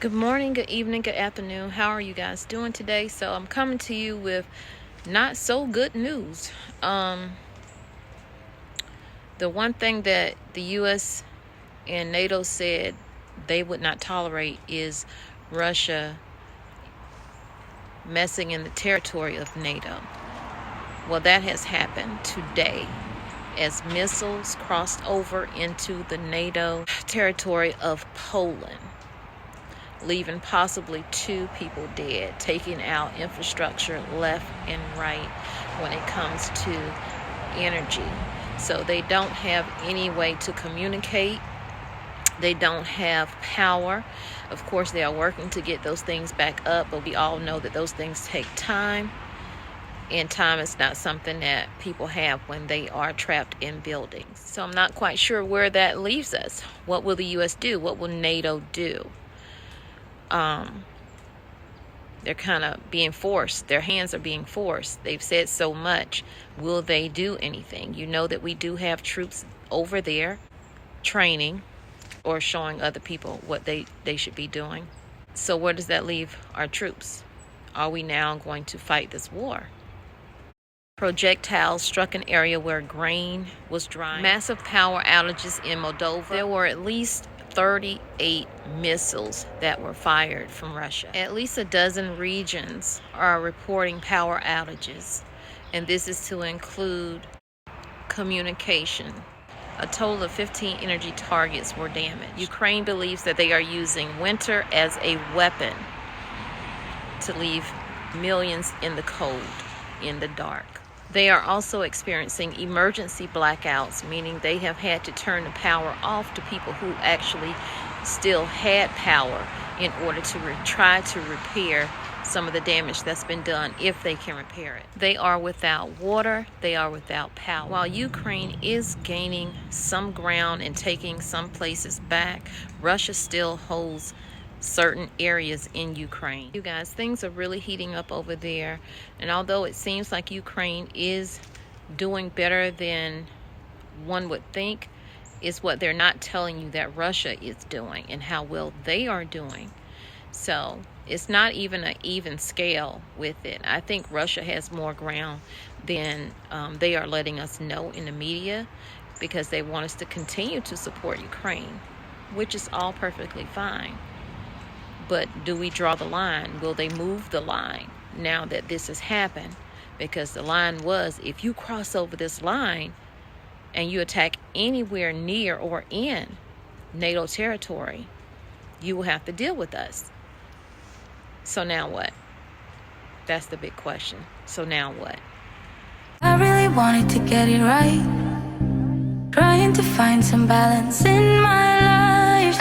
Good morning, good evening, good afternoon. How are you guys doing today? So I'm coming to you with not so good news. The one thing that the U.S. and NATO said they would not tolerate is Russia messing in the territory of NATO. Well, that has happened today as missiles crossed over into the NATO territory of Poland, leaving possibly 2 people dead, taking out infrastructure left and right when it comes to energy. So they don't have any way to communicate. They don't have power. Of course, they are working to get those things back up, but we all know that those things take time. And time is not something that people have when they are trapped in buildings. So I'm not quite sure where that leaves us. What will the U.S. do? What will NATO do? They're kind of being forced. Their hands are being forced. They've said so much. Will they do anything? You know that we do have troops over there training or showing other people what they should be doing. So where does that leave our troops? Are we now going to fight this war? Projectiles struck an area where grain was drying. Massive power outages in Moldova. There were at least 38 missiles that were fired from Russia. At least a dozen regions are reporting power outages, and this is to include communication. A total of 15 energy targets were damaged. Ukraine believes that they are using winter as a weapon to leave millions in the cold, in the dark. They are also experiencing emergency blackouts, meaning they have had to turn the power off to people who actually still had power in order to try to repair some of the damage that's been done, if they can repair it. They are without water. They are without power. While Ukraine is gaining some ground and taking some places back, Russia still holds certain areas in Ukraine. You guys, things are really heating up over there, and although it seems like Ukraine is doing better than one would think, is what they're not telling you that Russia is doing and how well they are doing. So it's not even an even scale with it. I think Russia has more ground than they are letting us know in the media, because they want us to continue to support Ukraine, which is all perfectly fine. But do we draw the line? Will they move the line now that this has happened? Because the line was, if you cross over this line and you attack anywhere near or in NATO territory, you will have to deal with us. So now what? That's the big question. So now what? I really wanted to get it right, trying to find some balance in my life.